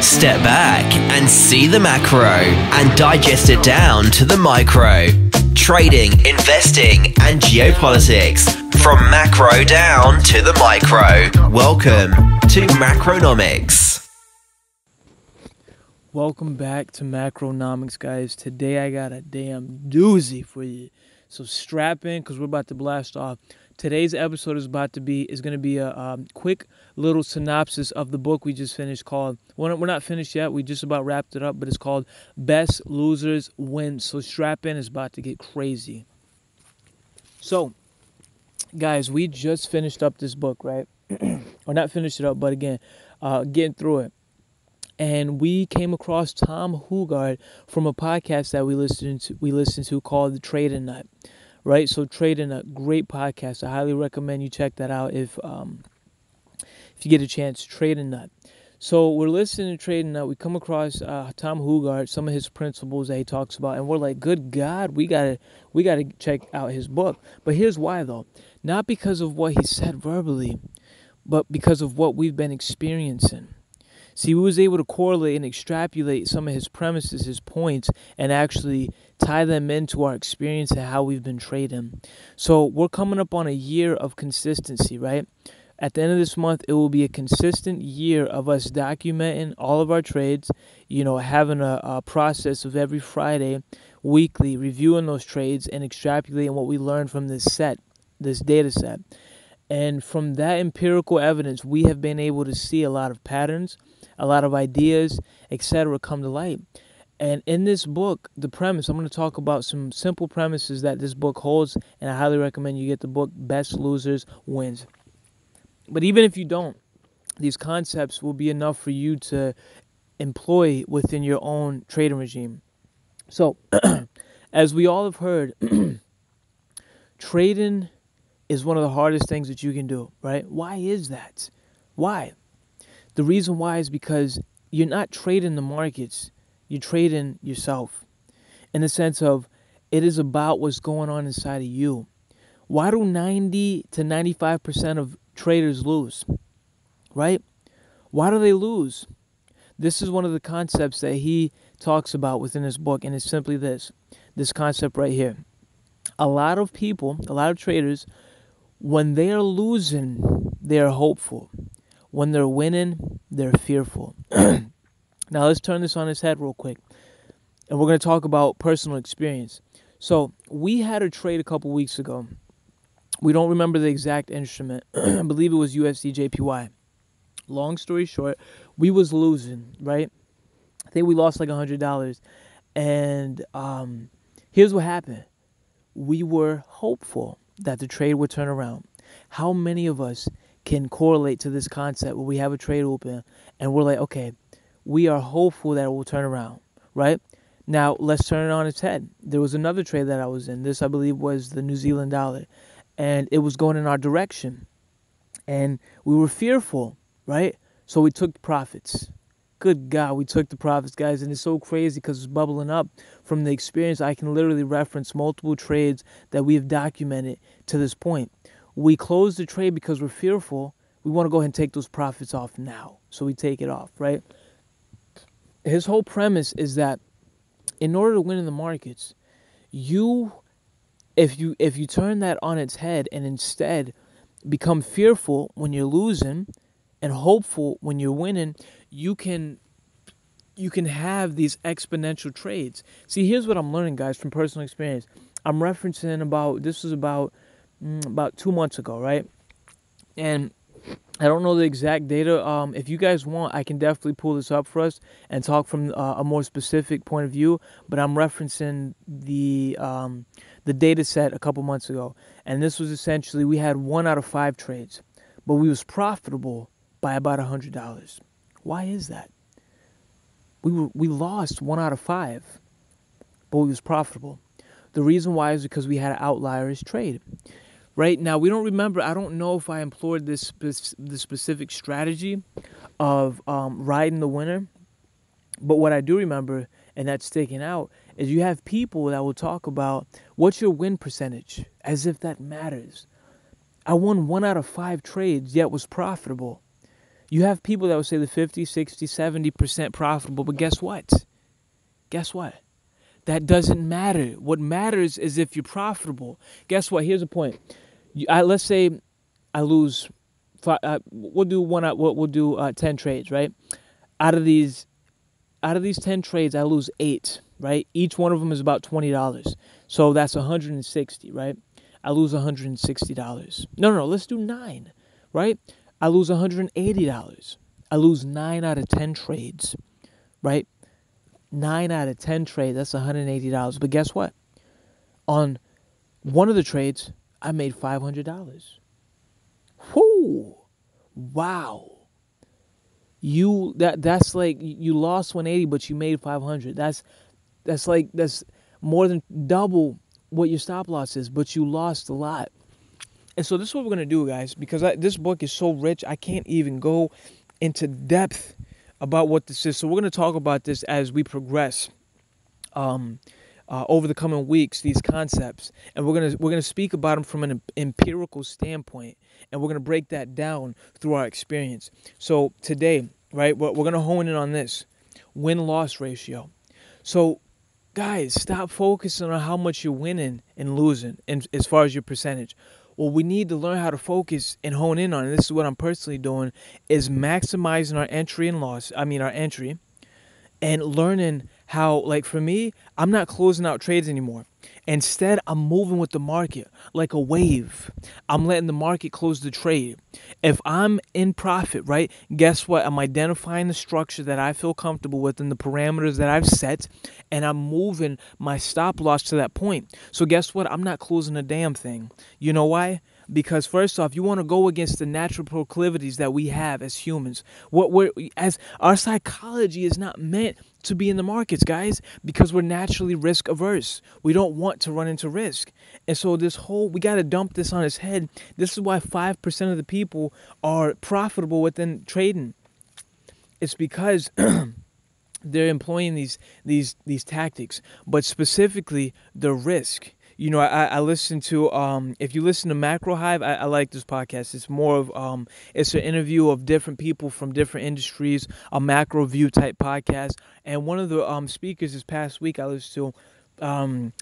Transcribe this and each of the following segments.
Step back and see the macro and digest it down to the micro. Trading, investing, and geopolitics from macro down to the micro. Welcome to Macronomics. Welcome back to Macronomics, guys. Today I got a damn doozy for you. So strap in because we're about to blast off. Today's episode is going to be a quick little synopsis of the book we just finished called, we're not finished yet, we just about wrapped it up, but it's called Best Losers Win. So strap in, it's about to get crazy. So, guys, we just finished up this book, right? Or not finished it up, but again, getting through it. And we came across Tom Hougaard from a podcast that we listened to called The Trading Nut. Right, so Trading Nut, great podcast. I highly recommend you check that out if you get a chance. Trading Nut. So we're listening to Trading Nut. We come across Tom Hougaard, some of his principles that he talks about, and we're like, "Good God, we gotta check out his book." But here's why, though: not because of what he said verbally, but because of what we've been experiencing. See, we was able to correlate and extrapolate some of his premises, his points, and actually tie them into our experience and how we've been trading. So we're coming up on a year of consistency, right? At the end of this month, it will be a consistent year of us documenting all of our trades, having a process of every Friday, weekly, reviewing those trades and extrapolating what we learned from this data set. And from that empirical evidence, we have been able to see a lot of patterns, a lot of ideas, etc. come to light. And in this book, the premise, I'm going to talk about some simple premises that this book holds, and I highly recommend you get the book, Best Losers Wins. But even if you don't, these concepts will be enough for you to employ within your own trading regime. So, as we all have heard, trading is one of the hardest things that you can do, right? Why is that? Why? The reason why is because you're not trading the markets, you're trading yourself. In the sense of, it is about what's going on inside of you. Why do 90 to 95% of traders lose, right? Why do they lose? This is one of the concepts that he talks about within his book, and it's simply this concept right here. A lot of traders, when they are losing, they are hopeful. When they're winning, they're fearful. Now, let's turn this on its head real quick. And we're going to talk about personal experience. So, we had a trade a couple weeks ago. We don't remember the exact instrument. I believe it was USD JPY. Long story short, we was losing, right? I think we lost like $100. And here's what happened. We were hopeful that the trade would turn around. How many of us can correlate to this concept where we have a trade open and we're like, okay, we are hopeful that it will turn around, right? Now, let's turn it on its head. There was another trade that I was in. This, I believe, was the New Zealand dollar. And it was going in our direction. And we were fearful, right? So we took profits. Good God, we took the profits, guys. And it's so crazy because it's bubbling up from the experience. I can literally reference multiple trades that we have documented to this point. We closed the trade because we're fearful. We want to go ahead and take those profits off now. So we take it off, right? His whole premise is that in order to win in the markets, if you turn that on its head and instead become fearful when you're losing and hopeful when you're winning, you can have these exponential trades. See, here's what I'm learning, guys, from personal experience. I'm referencing this was about 2 months ago, right? And I don't know the exact data. If you guys want, I can definitely pull this up for us and talk from a more specific point of view. But I'm referencing the data set a couple months ago, and this was essentially we had 1 out of 5 trades, but we was profitable by about $100. Why is that? We lost 1 out of 5, but we was profitable. The reason why is because we had an outlierish trade. Right now, we don't remember. I don't know if I employed this specific strategy of riding the winner. But what I do remember, and that's sticking out, is you have people that will talk about what's your win percentage, as if that matters. I won 1 out of 5 trades, yet was profitable. You have people that will say the 50, 60, 70% profitable, but guess what? Guess what? That doesn't matter. What matters is if you're profitable. Guess what? Here's the point. Let's say I lose. We'll do 10 trades, right? Out of these 10 trades, I lose 8, right? Each one of them is about $20. So that's 160, right? I lose $160. No, let's do 9, right? I lose $180. I lose 9 out of 10 trades, right? 9 out of 10 trades, that's $180. But guess what? On one of the trades, I made $500. Whoo! Wow. That's like you lost 180, but you made 500. That's more than double what your stop loss is, but you lost a lot. And so this is what we're gonna do, guys, because this book is so rich, I can't even go into depth about what this is. So we're gonna talk about this as we progress over the coming weeks, these concepts, and we're gonna speak about them from an empirical standpoint, and we're gonna break that down through our experience. So today, right, we're gonna hone in on this win-loss ratio. So, guys, stop focusing on how much you're winning and losing, and as far as your percentage. What we need to learn how to focus and hone in on, and this is what I'm personally doing, is maximizing our entry, and learning how, like for me, I'm not closing out trades anymore. Instead, I'm moving with the market like a wave. I'm letting the market close the trade. If I'm in profit, right, guess what? I'm identifying the structure that I feel comfortable with and the parameters that I've set, and I'm moving my stop loss to that point. So guess what? I'm not closing a damn thing. You know why? Because first off, you want to go against the natural proclivities that we have as humans. As our psychology is not meant to be in the markets, guys, because we're naturally risk averse. We don't want to run into risk. And so we got to dump this on its head. This is why 5% of the people are profitable within trading. It's because they're employing these tactics, but specifically the risk. You know, I listen to, if you listen to Macro Hive, I like this podcast. It's more of, it's an interview of different people from different industries, a macro view type podcast. And one of the speakers this past week I listened to,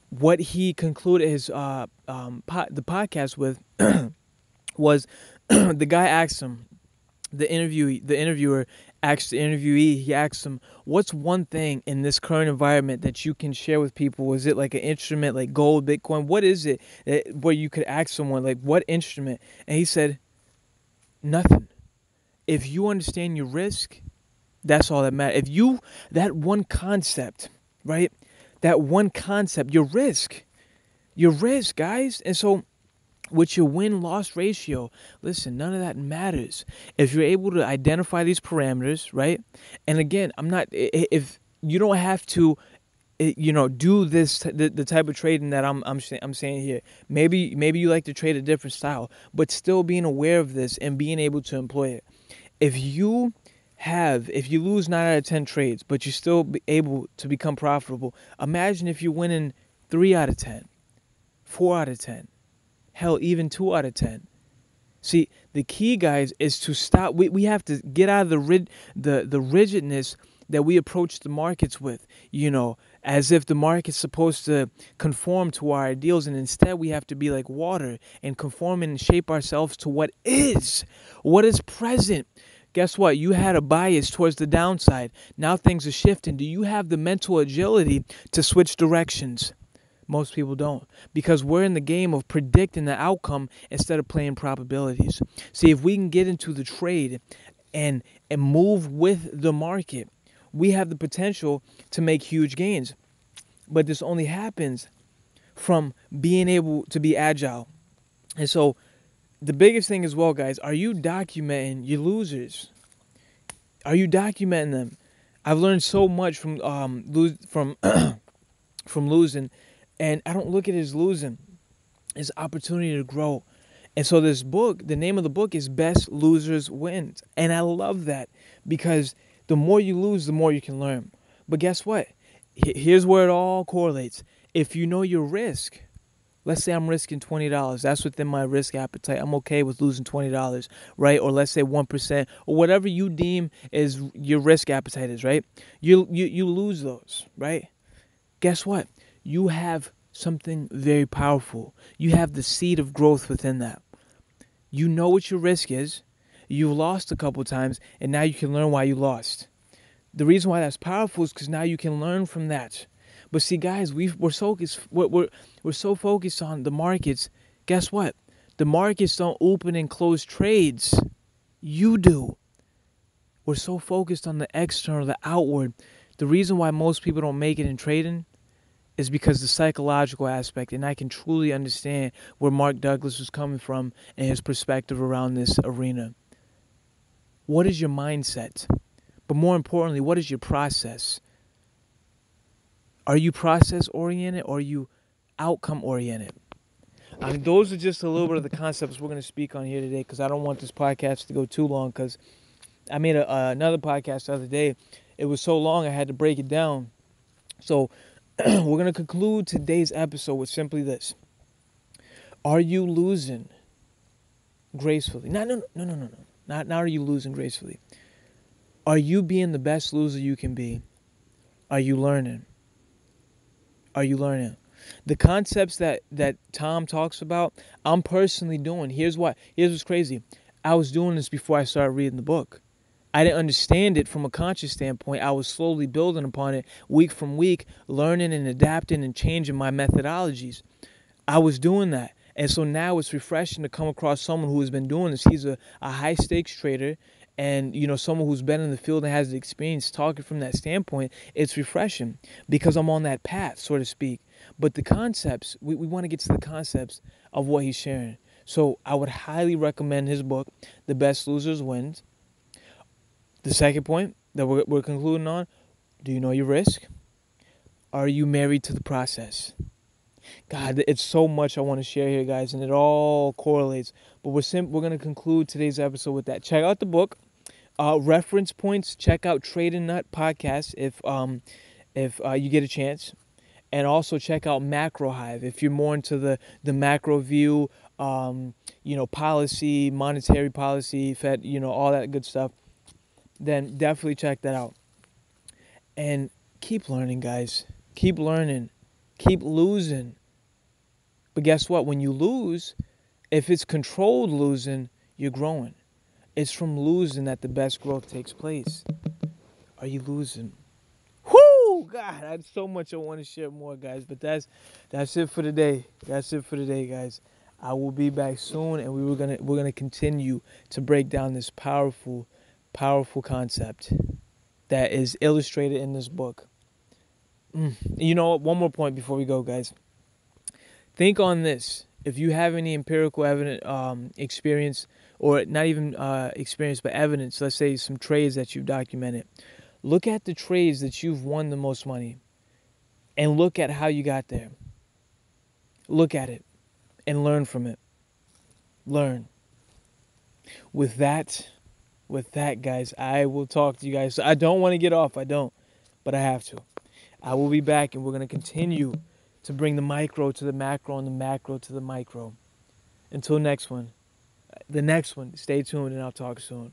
what he concluded his the podcast with was the guy asked him, the interviewer asked the interviewee, he asked him, what's one thing in this current environment that you can share with people? Is it like an instrument like gold, Bitcoin? What is it where you could ask someone, like, what instrument? And he said, nothing. If you understand your risk, that's all that matters. That one concept, right? That one concept, your risk, guys. And so with your win-loss ratio, listen, none of that matters. If you're able to identify these parameters, right? And again, if you don't have to, do this, the type of trading that I'm saying here. Maybe you like to trade a different style, but still being aware of this and being able to employ it. If you lose 9 out of 10 trades, but you're still able to become profitable, imagine if you're winning 3 out of 10, 4 out of 10. Hell, even 2 out of 10. See, the key, guys, is to stop. We have to get out of the rigidness that we approach the markets with, as if the market's supposed to conform to our ideals, and instead we have to be like water and conform and shape ourselves to what is present. Guess what? You had a bias towards the downside. Now things are shifting. Do you have the mental agility to switch directions? Most people don't, because we're in the game of predicting the outcome instead of playing probabilities. See, if we can get into the trade and move with the market, we have the potential to make huge gains. But this only happens from being able to be agile. And so the biggest thing as well, guys, are you documenting your losers? Are you documenting them? I've learned so much from losing. And I don't look at it as losing. It's opportunity to grow. And so this book, the name of the book is Best Losers Wins. And I love that because the more you lose, the more you can learn. But guess what? Here's where it all correlates. If you know your risk, Let's say I'm risking $20. That's within my risk appetite. I'm okay with losing $20, right? Or let's say 1%, or whatever you deem is your risk appetite is, right? You lose those, right? Guess what? You have something very powerful. You have the seed of growth within that. You know what your risk is. You lost a couple times, and now you can learn why you lost. The reason why that's powerful is because now you can learn from that. But see, guys, we're so focused on the markets. Guess what? The markets don't open and close trades. You do. We're so focused on the external, the outward. The reason why most people don't make it in trading is because the psychological aspect, and I can truly understand where Mark Douglas was coming from and his perspective around this arena. What is your mindset? But more importantly, what is your process? Are you process-oriented or are you outcome-oriented? I mean, those are just a little bit of the concepts we're going to speak on here today, because I don't want this podcast to go too long, because I made another podcast the other day. It was so long I had to break it down. So we're going to conclude today's episode with simply this. Are you losing gracefully? No. Not are you losing gracefully. Are you being the best loser you can be? Are you learning? Are you learning? The concepts that Tom talks about, I'm personally doing. Here's what's crazy. I was doing this before I started reading the book. I didn't understand it from a conscious standpoint. I was slowly building upon it week from week, learning and adapting and changing my methodologies. I was doing that. And so now it's refreshing to come across someone who has been doing this. He's a high stakes trader, and someone who's been in the field and has the experience talking from that standpoint. It's refreshing because I'm on that path, so to speak. But the concepts, we want to get to the concepts of what he's sharing. So I would highly recommend his book, The Best Losers Wins. The second point that we're concluding on, do you know your risk? Are you married to the process? God, it's so much I want to share here, guys, and it all correlates. But we're going to conclude today's episode with that. Check out the book. Reference points, check out Trading Nut podcast if you get a chance. And also check out Macro Hive if you're more into the macro view, policy, monetary policy, Fed, all that good stuff. Then definitely check that out. And keep learning, guys. Keep learning. Keep losing. But guess what? When you lose, if it's controlled losing, you're growing. It's from losing that the best growth takes place. Are you losing? Whoo! God, I have so much I want to share more, guys. But that's it for today. That's it for today, guys. I will be back soon, and we're gonna continue to break down this powerful concept that is illustrated in this book. You know what? One more point before we go, guys. Think on this. If you have any empirical experience, or not even experience, but evidence, let's say some trades that you've documented, look at the trades that you've won the most money and look at how you got there. Look at it and learn from it. Learn. With that, guys, I will talk to you guys. I don't want to get off. I don't, but I have to. I will be back, and we're going to continue to bring the micro to the macro and the macro to the micro. Until the next one, stay tuned, and I'll talk soon.